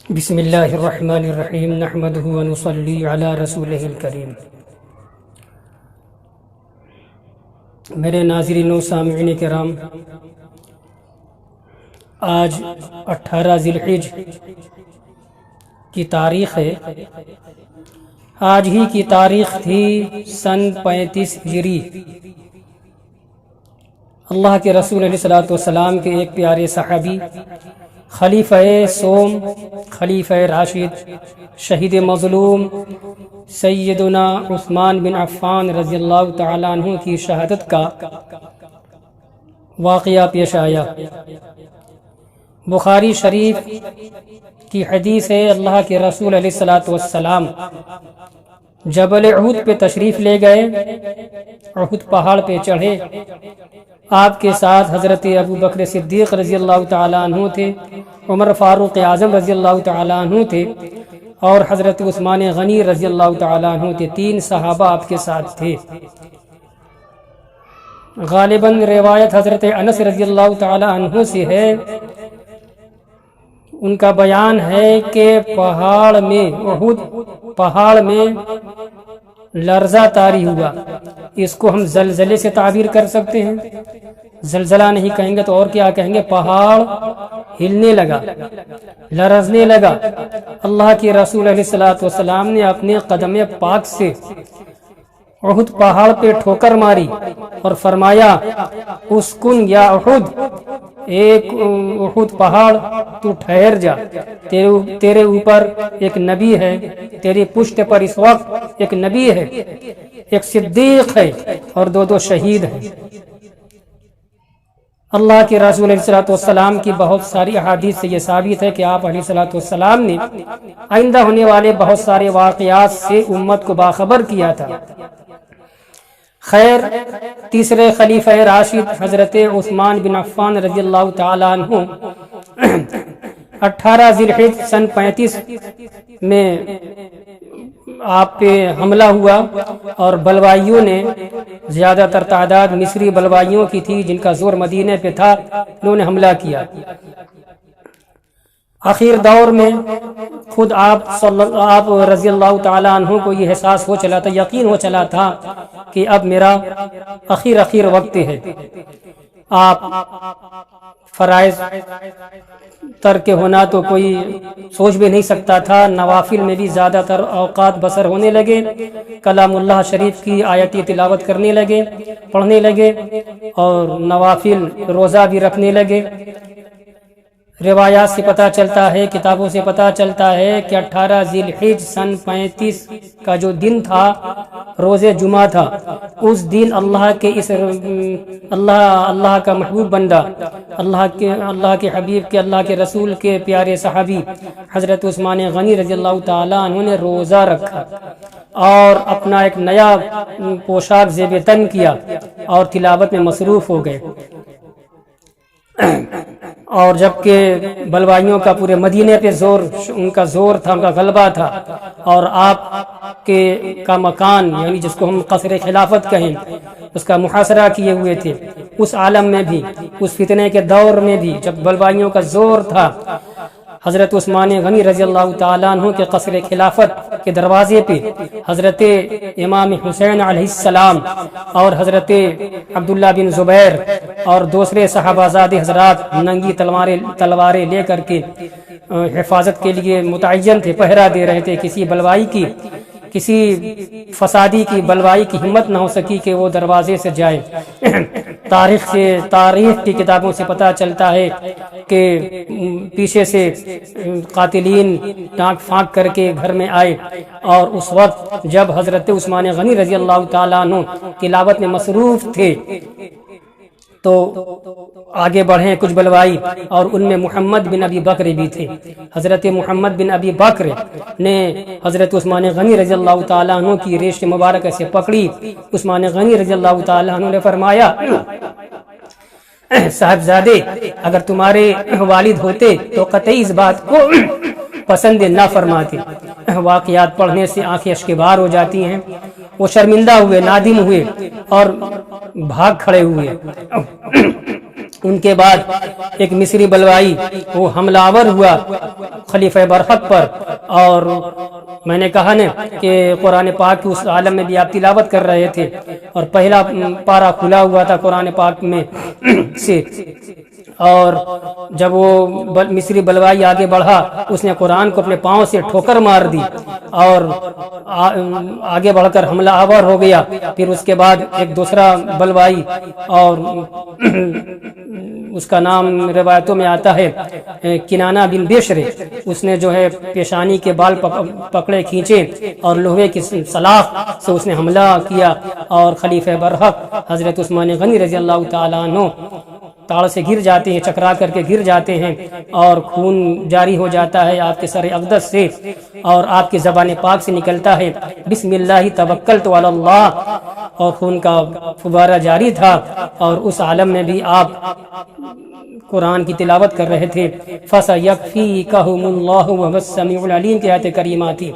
بسم اللہ الرحمن الرحیم نحمدہ ونصلی علی رسولہ الکریم۔ میرے ناظرین و سامعین کرام، آج 18 ذی الحجہ کی تاریخ ہے۔ آج ہی کی تاریخ تھی سن 35 ہجری۔ اللہ کے رسول علیہ الصلوۃ والسلام کے ایک پیارے صحابی، خلیفہ سوم، خلیفہ راشد، شہید مظلوم سیدنا عثمان بن عفان رضی اللہ تعالیٰ عنہ کی شہادت کا واقعہ پیش آیا۔ بخاری شریف کی حدیث ہے، اللہ کے رسول علیہ الصلوۃ والسلام جبل احد پہ تشریف لے گئے، احد پہاڑ پہ چڑھے۔ آپ کے ساتھ حضرت ابو بکر صدیق رضی اللہ تعالیٰ عنہ تھے، عمر فاروق اعظم رضی اللہ تعالیٰ عنہ تھے، اور حضرت عثمان غنی رضی اللہ تعالیٰ عنہ تھے۔ 3 صحابہ آپ کے ساتھ تھے۔ غالباً روایت حضرت انس رضی اللہ تعالیٰ عنہ سے ہے، ان کا بیان ہے کہ پہاڑ میں، احد پہاڑ میں لرزہ طاری ہوا۔ اس کو ہم زلزلے سے تعبیر کر سکتے ہیں، زلزلہ نہیں کہیں گے تو اور کیا کہیں گے؟ پہاڑ ہلنے لگا، لرزنے لگا۔ اللہ کے رسول علیہ الصلوۃ والسلام نے اپنے قدم پاک سے احد پہاڑ پہ ٹھوکر ماری اور فرمایا، اسکن یا احد، ایک احد پہاڑ تو ٹھہر جا، تیرے اوپر ایک نبی ہے، تیری پشت پر اس وقت ایک نبی ہے، ایک صدیق ہے، اور 2 شہید ہیں۔ اللہ کے رسول علیہ الصلوۃ والسلام کی بہت ساری احادیث سے یہ ثابت ہے کہ آپ علیہ الصلوۃ والسلام نے آئندہ ہونے والے بہت سارے واقعات سے امت کو باخبر کیا تھا۔ خیر، تیسرے خلیفہ راشد حضرت عثمان بن عفان رضی اللہ تعالیٰ عنہ 18 ذی الحجہ سن 35 میں آپ پہ حملہ ہوا، اور بلوائیوں نے، زیادہ تر تعداد مصری بلوائیوں کی تھی جن کا زور مدینہ پہ تھا، انہوں نے حملہ کیا۔ آخر دور میں خود آپ رضی اللہ تعالیٰ عنہ کو یہ احساس ہو چلا تھا، یقین ہو چلا تھا کہ اب میرا اخیر وقت ہے۔ آپ فرائض ترک ہونا تو کوئی سوچ بھی نہیں سکتا تھا، نوافل میں بھی زیادہ تر اوقات بسر ہونے لگے، کلام اللہ شریف کی آیتی تلاوت کرنے لگے، پڑھنے لگے، اور نوافل روزہ بھی رکھنے لگے۔ روایات سے پتہ چلتا ہے، کتابوں سے پتہ چلتا ہے کہ 18 ذی الحجہ سن 35 کا جو دن تھا، روز جمعہ تھا، اس دن اللہ کا محبوب بندہ، اللہ کے حبیب کے، اللہ کے رسول کے پیارے صحابی حضرت عثمان غنی رضی اللہ تعالیٰ عنہ نے روزہ رکھا اور اپنا ایک نیا پوشاک زیب تن کیا اور تلاوت میں مصروف ہو گئے۔ اور جبکہ بلوائیوں کا پورے مدینے پہ ان کا زور تھا، ان کا غلبہ تھا، اور آپ کا مکان، یعنی جس کو ہم قصر خلافت کہیں، اس کا محاصرہ کیے ہوئے تھے۔ اس عالم میں بھی، اس فتنے کے دور میں بھی، جب بلوائیوں کا زور تھا، حضرت عثمان غنی رضی اللہ تعالیٰ عنہ کے قصر خلافت کے دروازے پہ حضرت امام حسین علیہ السلام اور حضرت عبداللہ بن زبیر اور دوسرے صحابہ زاد حضرات ننگی تلواریں لے کر کے حفاظت کے لیے متعین تھے، پہرا دے رہے تھے۔ کسی بلوائی کی، کسی فسادی کی بلوائی کی ہمت نہ ہو سکی کہ وہ دروازے سے جائے۔ تاریخ کی کتابوں سے پتہ چلتا ہے کہ پیچھے سے قاتلین ٹانک پھانک کر کے گھر میں آئے، اور اس وقت جب حضرت عثمان غنی رضی اللہ تعالیٰ عنہ تلاوت میں مصروف تھے تو آگے بڑھے کچھ بلوائی، اور ان میں محمد بن ابی بکر بھی تھے۔ حضرت محمد بن ابی بکر نے حضرت عثمان غنی رضی اللہ تعالیٰ عنہ کی ریش مبارکہ سے پکڑی۔ عثمان غنی رضی اللہ تعالیٰ عنہ نے فرمایا، صاحبزادے، اگر تمہارے والد ہوتے تو قطعی اس بات کو پسند نہ فرماتے۔ واقعات پڑھنے سے آنکھیں اشکبار ہو جاتی ہیں۔ وہ شرمندہ ہوئے، نادم ہوئے اور بھاگ کھڑے ہوئے۔ ان کے بعد ایک مصری بلوائی وہ حملہ آور ہوا خلیفہ برحق پر، اور میں نے کہا نا کہ قرآن پاک کی اس عالم میں بھی آپ تلاوت کر رہے تھے، اور پہلا پارہ کھلا ہوا تھا قرآن پاک میں سے، اور جب وہ مصری بلوائی آگے بڑھا اس نے قرآن کو اپنے پاؤں سے ٹھوکر مار دی اور آگے بڑھ کر حملہ آور ہو گیا۔ پھر اس کے بعد ایک دوسرا بلوائی، اور اس کا نام روایتوں میں آتا ہے کنانہ بن بشر، اس نے جو ہے پیشانی کے بال پکڑے کھینچے اور لوہے کی سلاخ سے اس نے حملہ کیا، اور خلیفہ برحق حضرت عثمان غنی رضی اللہ تعالیٰ عنہ تاڑ سے گر جاتے ہیں، چکرا کر کے گر جاتے ہیں، اور خون جاری ہو جاتا ہے آپ کے سر اقدس سے، اور آپ کی زبان پاک سے نکلتا ہے بسم اللہ توکلت علی اللہ، اور خون کا فوارہ جاری تھا، اور اس عالم میں بھی آپ قرآن کی تلاوت کر رہے تھے۔ فَسَيَكْفِيكَهُمُ اللَّهُ وَهُوَ السَّمِيعُ الْعَلِيمُ کی آیت کریمہ تھی،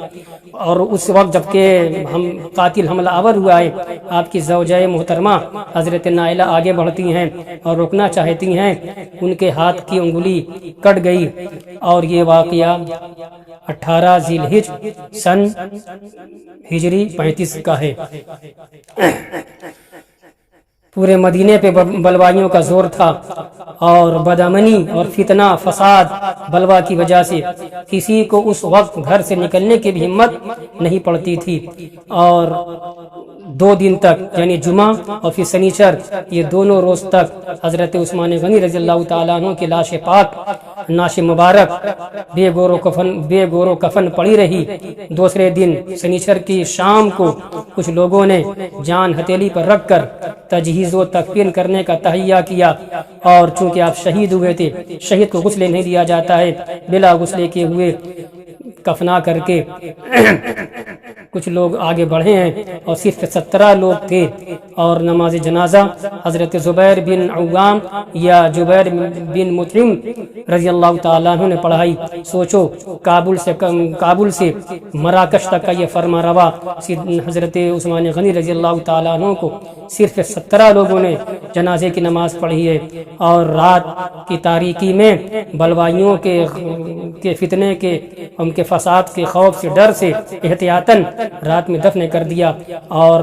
اور اس وقت جب کہ ہم قاتل حملہ آور ہوا ہے، آپ کی زوجہ محترمہ حضرت نائلہ آگے بڑھتی ہیں اور رکنا چاہتی ہیں، ان کے ہاتھ کی انگلی کٹ گئی، اور یہ واقعہ 18 ذی الحجہ سن ہجری 35 کا ہے۔ پورے مدینے پہ بلوائیوں کا زور تھا، اور بدامنی اور فتنہ فساد بلوا کی وجہ سے کسی کو اس وقت گھر سے نکلنے کی بھی ہمت نہیں پڑتی تھی، اور 2 دن تک یعنی جمعہ اور پھر سنیچر، یہ دونوں روز تک حضرت عثمان غنی رضی اللہ تعالیٰ عنہ کی لاش پاک، ناش مبارک بے گور و کفن پڑی رہی۔ دوسرے دن سنیچر کی شام کو کچھ لوگوں نے جان ہتھیلی پر رکھ کر تجہیز و تکفین کرنے کا تہیہ کیا، اور چونکہ آپ شہید ہوئے تھے، شہید کو غسل نہیں دیا جاتا ہے، بلا غسل کے ہوئے کفنا کر کے کچھ لوگ آگے بڑھے ہیں، اور صرف 17 لوگ تھے، اور نماز جنازہ حضرت زبیر بن عوام یا جبیر بن مطعم رضی اللہ تعالیٰ عنہ نے پڑھائی۔ سوچو کابل سے مراکش تک کا یہ فرما روا حضرت عثمان غنی رضی اللہ تعالیٰ عنہ کو صرف 17 لوگوں نے جنازے کی نماز پڑھی ہے، اور رات کی تاریکی میں بلوائیوں کے فتنے کے، ان کے فساد کے خوف سے، ڈر سے احتیاطاً رات میں دفن کر دیا، اور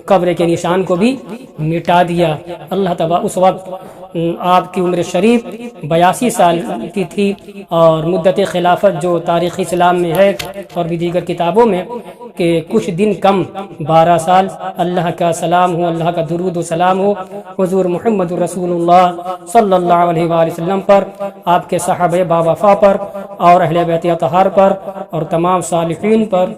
قبر کے نشان کو بھی مٹا دیا۔ اللہ تعالیٰ اس وقت آپ کی عمر شریف 82 سال کی تھی، اور مدت خلافت جو تاریخ اسلام میں ہے اور بھی دیگر کتابوں میں کہ کچھ دن کم 12 سال۔ اللہ کا سلام ہو، اللہ کا درود و سلام ہو حضور محمد رسول اللہ صلی اللہ علیہ وآلہ وسلم پر، آپ کے صحابہ باوفا پر، اور اہل بیت اطہار پر، اور تمام صالحین پر۔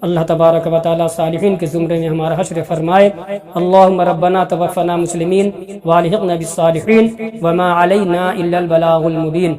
اللہ تبارک و تعالی صالحین کے زمرے میں ہمارا حشر فرمائے۔ اللہم ربنا توفنا مسلمین والحقنا بالصالحین وما علینا الا البلاغ المبین۔